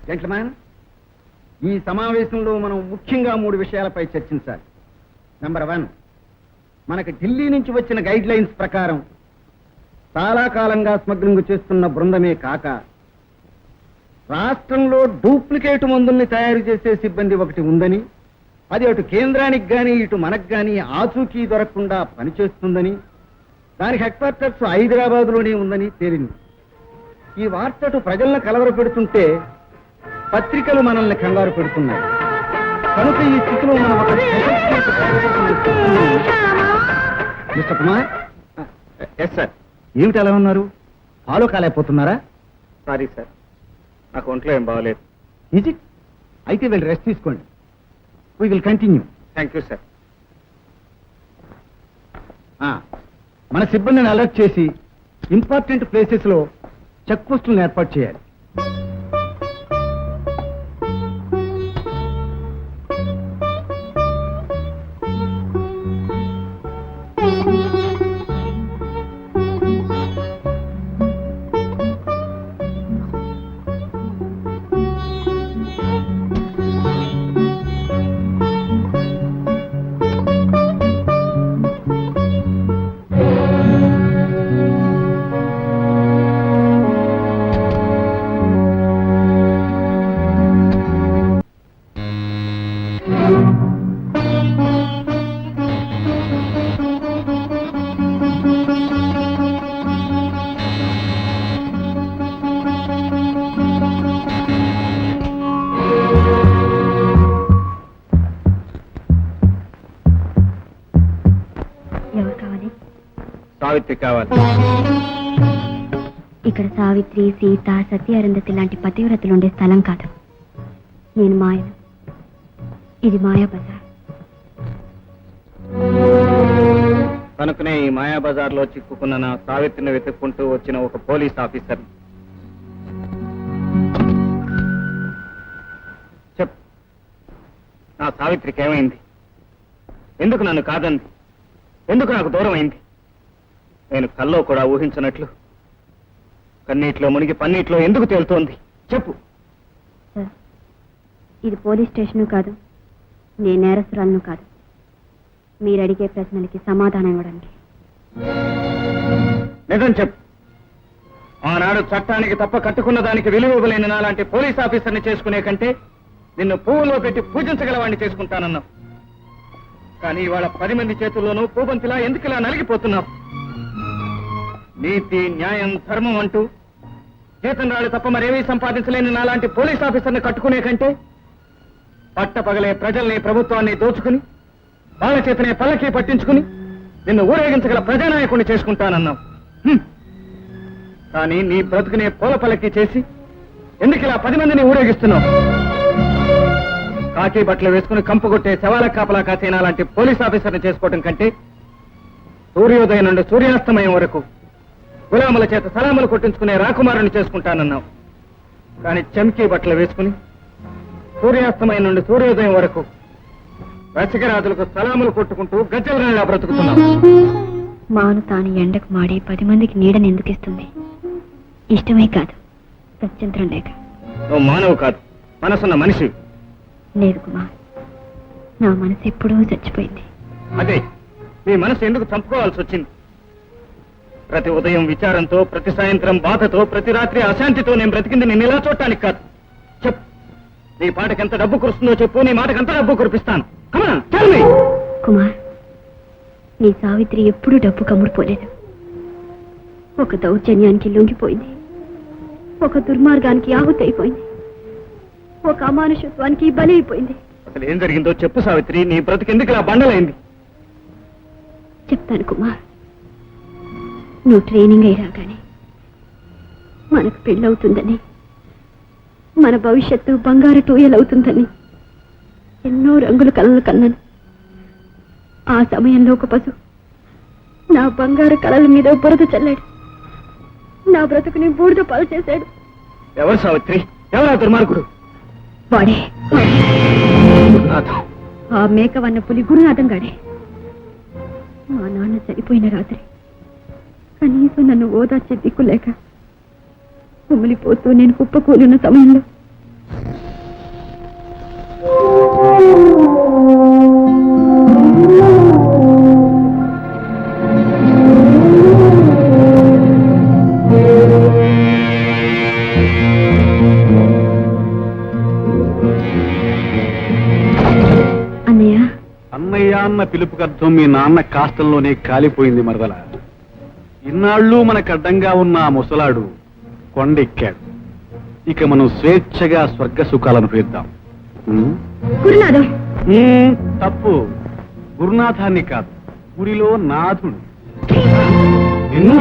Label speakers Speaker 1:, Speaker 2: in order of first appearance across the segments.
Speaker 1: Gentleman, ఈ సమావేశంలో మనం ముఖ్యంగా 3 విషయాలపై చర్చించాలి. నంబర్ 1, మనకి ఢిల్లీ నుంచి వచ్చిన గైడ్ లైన్స్ ప్రకారం చాలా కాలంగా స్మగ్లింగ్ చేస్తున్న బృందమే కాక రాష్ట్రంలో డూప్లికేట్ మందుల్ని తయారు చేసే సిబ్బంది ఒకటి ఉందని, అది అటు కేంద్రానికి గాని ఇటు మనకు గాని ఆచూకీ దొరకకుండా పనిచేస్తుందని, దాని హెడ్ క్వార్టర్స్ హైదరాబాద్లోనే ఉందని తేలింది. ఈ వార్త అటు ప్రజలను కలవరపెడుతుంటే పత్రికలు మనల్ని కంగారు పెడుతున్నాయి. కనుక ఈ స్థితిలో మనం ఒక మిస్టర్ కుమార్. Yes sir. ఏమిటి అలా ఉన్నారు? ఫాలో కాలేకపోతున్నారా?
Speaker 2: సారీ సార్, నాకు ఒంట్లో ఏం బాగలేదు.
Speaker 1: Is it? అయితే వీళ్ళు రెస్ట్ తీసుకోండి. We will continue.
Speaker 2: Thank you sir.
Speaker 1: మన సిబ్బందిని అలర్ట్ చేసి ఇంపార్టెంట్ ప్లేసెస్ లో చెక్ పోస్టులను ఏర్పాటు చేయాలి.
Speaker 2: సావిత్రి కావాలి.
Speaker 3: ఇక్కడ సావిత్రి, సీత, సత్య, అరుంధతి లాంటి పతివ్రతలు ఉండే స్థలం కాదు. నేను మాయను. ఇది మాయా బజార్.
Speaker 2: కనుకనే ఈ మాయా బజార్ లో చిక్కుకున్న నా సావిత్రిని వెతుక్కుంటూ వచ్చిన ఒక పోలీస్ ఆఫీసర్. చెప్, నా సావిత్రికి ఏమైంది? ఎందుకు నన్ను కాదంది? ఎందుకు నాకు దూరం అయింది? నేను కల్లో కూడా ఊహించినట్లు కన్నీటిలో మునిగి పన్నీటిలో ఎందుకు తేలుతోంది? చెప్పు.
Speaker 3: సార్, ఇది పోలీస్ స్టేషను కాదు, నేను నేరస్తురాలను కాదు. మీరు అడిగే ప్రశ్నలకి సమాధానం ఇవ్వడానికి.
Speaker 2: నిజం చెప్పు. ఆనాడు చట్టానికి తప్ప కట్టుకున్న దానికి విలువ ఇవ్వలేని నాలాంటి పోలీస్ ఆఫీసర్ని చేసుకునే కంటే నిన్ను పువ్వులో పెట్టి పూజించగలవాడిని చేసుకుంటానన్నావు. కానీ ఇవాళ 10 మంది చేతుల్లోనూ పూబంతిలా ఎందుకు ఇలా నలిగిపోతున్నావు? నీతి, న్యాయం, ధర్మం అంటూ జీతం రాళ్ళు తప్ప మరేమీ సంపాదించలేని నాలాంటి పోలీస్ ఆఫీసర్ని కట్టుకునే కంటే పట్టపగలే ప్రజల్ని, ప్రభుత్వాన్ని దోచుకుని వాళ్ళ చేతనే పల్లకి పట్టించుకుని నిన్ను ఊరేగించగల ప్రజానాయకుడిని చేసుకుంటానన్నావు. కానీ నీ బ్రతుకునే పూల పల్లకి చేసి ఎందుకు ఇలా 10 మందిని ఊరేగిస్తున్నావు? కాకి బట్టలు వేసుకుని కంపుకొట్టే శవాల కాపలా కాసేనా లాంటి పోలీస్ ఆఫీసర్ని చేసుకోవడం కంటే సూర్యోదయం నుండి సూర్యాస్తమయం వరకు గులాముల చేత సలాములు కొట్టించుకునే రాకుమారుని చేసుకుంటానన్నావు. కానీ చమ్కీ బట్టలు వేసుకుని సూర్యాస్తమయం నుండి సూర్యోదయం వరకు రసికరాజులకు సలాములు కొట్టుకుంటూ గజ్జలరాలా బ్రతుకుతున్నావు.
Speaker 3: మాను తాను ఎండకు మాడి 10 మందికి నీడని ఎందుకు ఇస్తుంది? ఇష్టమే కాదు, ప్రత్యంతరం లేక.
Speaker 2: నువ్వు మానవు కాదు, మనసున్న మనిషి.
Speaker 3: లేదు కుమార్, నా మనసు ఎప్పుడూ చచ్చిపోయింది.
Speaker 2: అదే, నీ మనసు ఎందుకు చంపుకోవాల్సి వచ్చింది? ప్రతి ఉదయం విచారంతో, ప్రతి సాయంత్రం బాధతో, ప్రతి రాత్రి అశాంతితో నేను బ్రతికింది నేను ఇలా చూడటానికి కాదు. చెప్పు, నీ పాటకి ఎంత డబ్బు కురుస్తుందో చెప్పు, నీ మాటకి ఎంత డబ్బు కురిపిస్తాను.
Speaker 3: కుమార్, నీ సావిత్రి ఎప్పుడూ డబ్బు కమ్ముడుపోలేదు. ఒక దౌర్జన్యానికి లొంగిపోయింది, ఒక దుర్మార్గానికి ఆహుతైపోయింది, ఒక అమానుషత్వానికి బలైపోయింది.
Speaker 2: అసలు ఏం జరిగిందో చెప్పు సావిత్రి. నీ బ్రతికెందుకు ఇలా బండలైంది?
Speaker 3: చెప్తాను కుమార్. నువ్వు ట్రైనింగ్ అయి రాగానే మనకు పెళ్ళవుతుందని, మన భవిష్యత్తు బంగారు టూయలవుతుందని ఎన్నో రంగుల కలలు కన్నాను. ఆ సమయంలో ఒక పశు నా బంగారు కళల మీద బురద చల్లాడు. నా బ్రతుకుని బూడిద పాలు చేశాడు.
Speaker 2: ఎవరు సావిత్రి? ఎవరా దుర్మార్గుడు?
Speaker 3: వాడే, ఆ మేకవన్న పులి గురునాథం గాడే. మా నాన్న చనిపోయిన రాత్రి కనీసం నన్ను ఓదార్చే దిక్కు లేక కుమిలిపోతూ నేను కుప్పకూలిన సమయంలో
Speaker 4: అన్న పిలుపుకర్థం మీ నాన్న కాష్టంలోనే కాలిపోయింది మరదల. ఇన్నాళ్ళు మనకు అడ్డంగా ఉన్న ఆ ముసలాడు కొండెక్కాడు. ఇక మనం స్వేచ్ఛగా స్వర్గ సుఖాలను పేద్దాం.
Speaker 3: గురునాథం,
Speaker 4: తప్పు. గురునాథాన్ని కాదు, ఊరిలో నాథుడు. నిన్ను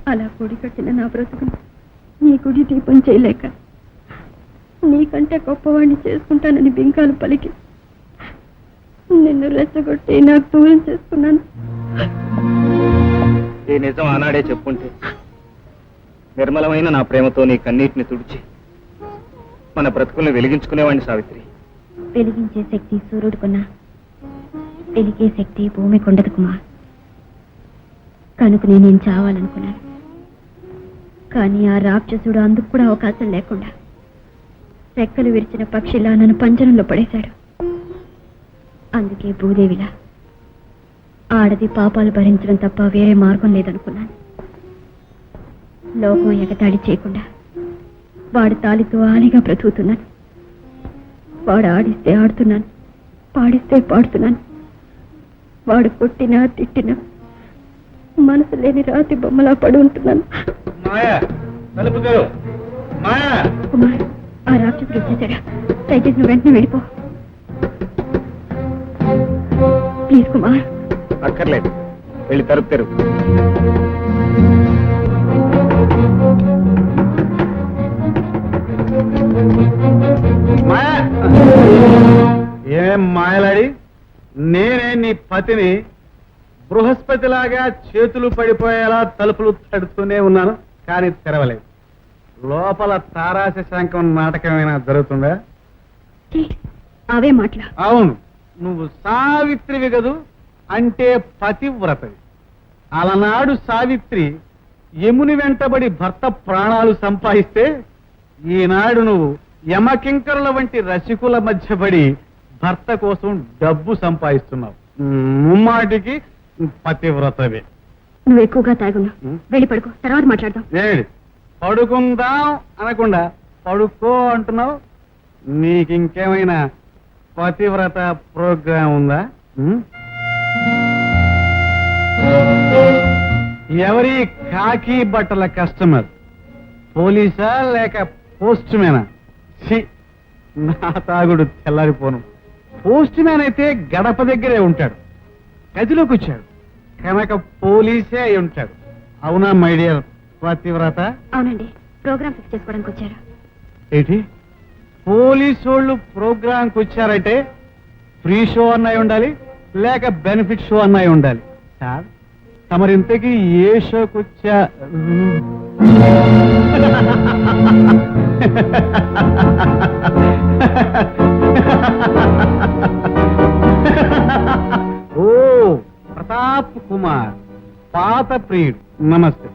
Speaker 3: అలా పొడి కట్టిన నా బ్రతుకును నీ గుడి దీపం చేయలేక నీకంటే గొప్పవాడిని చేసుకుంటానని బింకాలు పలికి నిన్ను రెచ్చగొట్టి నాకు దూరం చేసుకున్నాను.
Speaker 2: ఈ నిజం ఆనాడే చెప్పుంటే నిర్మలమైన నా ప్రేమతో నీ కన్నీటిని తుడిచి మన బ్రతుకుల్ని వెలిగించుకునేవాడిని సావిత్రి.
Speaker 3: వెలిగించే శక్తి సూర్యుడుకున్నా వెలిగే శక్తి భూమికి ఉండదు కుమార్. కనుక నేను చావాలనుకున్నాను. కానీ ఆ రాక్షసుడు అందుకు కూడా అవకాశం లేకుండా రెక్కలు విరిచిన పక్షిలా నన్ను పంజరంలో పడేశాడు. అందుకే భూదేవిలా ఆడది పాపాలు భరించడం తప్ప వేరే మార్గం లేదనుకున్నాను. లోకం ఎగతాళి చేయకుండా వాడి తాలితో ఆలిగా బ్రతుకుతున్నాను. వాడు ఆడిస్తే ఆడుతున్నాను, పాడిస్తే పాడుతున్నాను. వాడు కొట్టినా తిట్టినా మనసు లేని రాతి బొమ్మలా పడి ఉంటున్నాను. కుమార్, ఆ రాక్షసుడు వచ్చేసాడా? దయచేసి నువ్వు వెంటనే వెళ్ళిపో ప్లీజ్ కుమార్.
Speaker 2: అక్కర్లేదు, వెళ్ళి తలుపు తెరువు.
Speaker 4: ఏం మాయలాడి, నేనే నీ పతిని బృహస్పతిలాగా చేతులు పడిపోయేలా తలుపులు తడుతూనే ఉన్నాను, కానీ తెరవలేదు. లోపల తారాశ శంఖం నాటకమైనా జరుగుతుందా?
Speaker 3: అవే మాటలా?
Speaker 4: అవును, నువ్వు సావిత్రివి గదు, అంటే పతివ్రతవి. అలనాడు సావిత్రి యముని వెంటబడి భర్త ప్రాణాలు సంపాదిస్తే, ఈనాడు నువ్వు యమకింకరుల వంటి రసికుల మధ్యపడి భర్త కోసం డబ్బు సంపాదిస్తున్నావు. ముమ్మాటికి పతివ్రతవే.
Speaker 3: నువ్వు ఎక్కువగా తాగున్నావు, వెళ్ళి పడుకో, తర్వాత మాట్లాడదాం.
Speaker 4: ఏడి పడుకుందాం అనకుండా పడుకో అంటున్నావు. నీకింకేమైనా పతివ్రత ప్రోగ్రాం ఉందా? ఎవరి కాకి బట్టల కస్టమర్? పోలీసా లేక పోస్ట్ మ్యానా? నా తాగుడు తెల్లారిపోను. పోస్ట్ మ్యాన్ అయితే గడప దగ్గరే ఉంటాడు, గదిలోకి వచ్చాడు కనుక పోలీసే అయి ఉంటాడు. అవునా మై డియర్ పతివ్రత?
Speaker 3: అవునండి, ప్రోగ్రామ్ ఫిక్స్ చేసుకోవడానికి వచ్చారు.
Speaker 4: ఏంటి, పోలీసు వాళ్ళు ప్రోగ్రాంకి వచ్చారంటే ఫ్రీ షో అన్నాయి ఉండాలి, లేక బెనిఫిట్ షో అన్నాయి ఉండాలి. సార్, తమరింతకి ఏ షోకి వచ్చా? ఓ, ప్రతాప్ కుమార్, పాత ప్రియుడు. నమస్తే.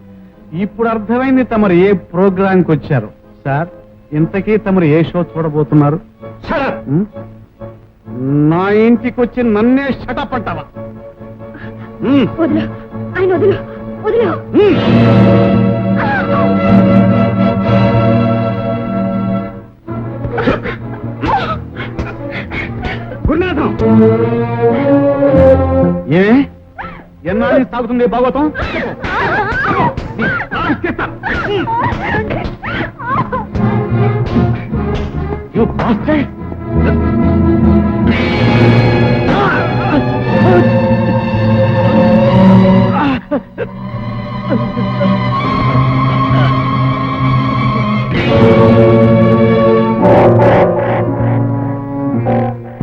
Speaker 4: ఇప్పుడు అర్థమైంది తమరు ఏ ప్రోగ్రాంకి వచ్చారు. సార్, ఇంతకీ తమరు ఏ షో చూడబోతున్నారు? నా ఇంటికి వచ్చి నన్నే షటప్ అంటావా?
Speaker 3: వదిలు, ఆయన వదిలు, వదిలు.
Speaker 4: గురునాథం, ఏ ఎన్నాళ్ళు సాగుతుంది Bhagavatam? You bastard!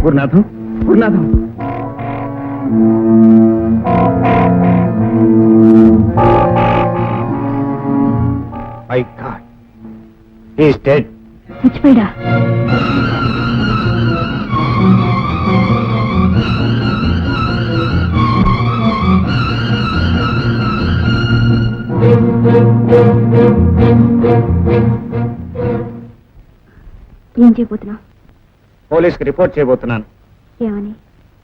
Speaker 2: Gurunatham, Gurunatham. My God, he is dead.
Speaker 3: చచ్చిపోయాడా? ఏం చేయబోతున్నావు?
Speaker 2: పోలీస్కి రిపోర్ట్ చేయబోతున్నాను.
Speaker 3: ఏమని?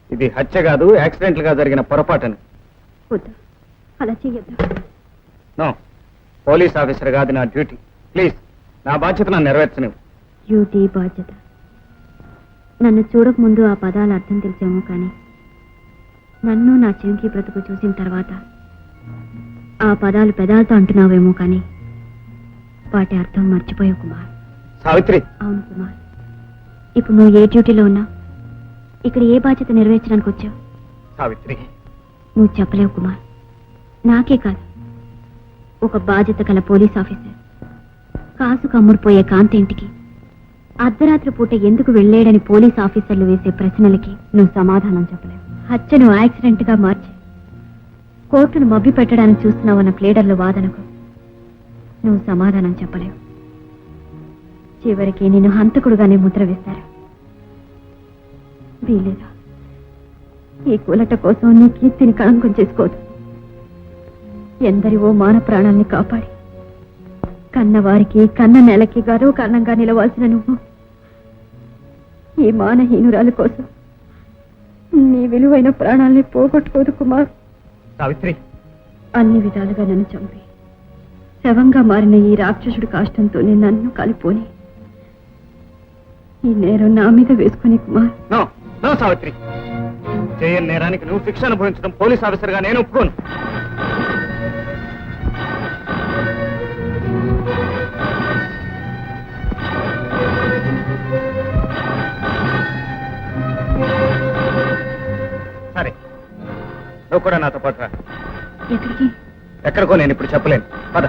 Speaker 2: ఇది హత్య కాదు, యాక్సిడెంటల్ గా జరిగిన పొరపాటని.
Speaker 3: వద్దు, అలా చెయ్యొద్దు.
Speaker 2: నో, పోలీస్ ఆఫీసర్ కాదు నా డ్యూటీ. ప్లీజ్, నా బాధ్యత నన్ను నెరవేర్చనివ్వు.
Speaker 3: డ్యూటీ, బాధ్యత. నన్ను చూడకముందు ఆ పదాల అర్థం తెలిసేమో కానీ నన్ను నా చెంకి బ్రతుకు చూసిన తర్వాత ఆ పదాలు పెదాలతో అంటున్నావేమో కానీ వాటి అర్థం మర్చిపోయావు కుమార్.
Speaker 2: సావిత్రి.
Speaker 3: అవును కుమార్, ఇప్పుడు నువ్వు ఏ డ్యూటీలో ఉన్నావు? ఇక్కడ ఏ బాధ్యత నెరవేర్చడానికి వచ్చావు?
Speaker 2: సావిత్రి,
Speaker 3: నువ్వు చెప్పలేవు కుమార్. నాకే కాదు, ఒక బాధ్యత గల పోలీస్ ఆఫీసర్ కాసు కమ్ముడిపోయే కాంతి ఇంటికి అర్ధరాత్రి పూట ఎందుకు వెళ్ళేడని పోలీస్ ఆఫీసర్లు వేసే ప్రశ్నలకి నువ్వు సమాధానం చెప్పలేవు. హత్యను యాక్సిడెంట్ గా మార్చి కోర్టును మభ్య పెట్టడానికి చూస్తున్నావన్న ప్లేడర్ల వాదనకు నువ్వు సమాధానం చెప్పలేవు. చివరికి నేను హంతకుడుగానే ముద్ర వేస్తారు. వీలేదా, ఈ కూలట కోసం నీ కీర్తిని కళంకం చేసుకోదు. ఎందరివో మాన ప్రాణాల్ని కాపాడి కన్నవారికి కన్న నెలకి గర్వ కారణంగా నిలవాల్సిన నువ్వు ఈ మానహీనురాలి కోసం నీ విలువైన ప్రాణాల్ని పోగొట్టుకోదు కుమార్.
Speaker 2: సావిత్రి,
Speaker 3: అన్ని విధాలుగా నన్ను చంపి శవంగా మారిన ఈ రాక్షసుడి కాష్టంతోనే నన్ను కలిపోని ఈ నేరం నా మీద వేసుకుని కుమార్.
Speaker 2: నో నో సావిత్రి, చేయని నేరానికి నువ్వు శిక్ష అనుభవించడం పోలీస్ ఆఫీసర్ గా నేను ఒప్పుకోను. సరే, నువ్వు కూడా నాతో పాటు రా.
Speaker 3: ఎక్కడికి?
Speaker 2: ఎక్కడికో నేను ఇప్పుడు చెప్పలేను. పద.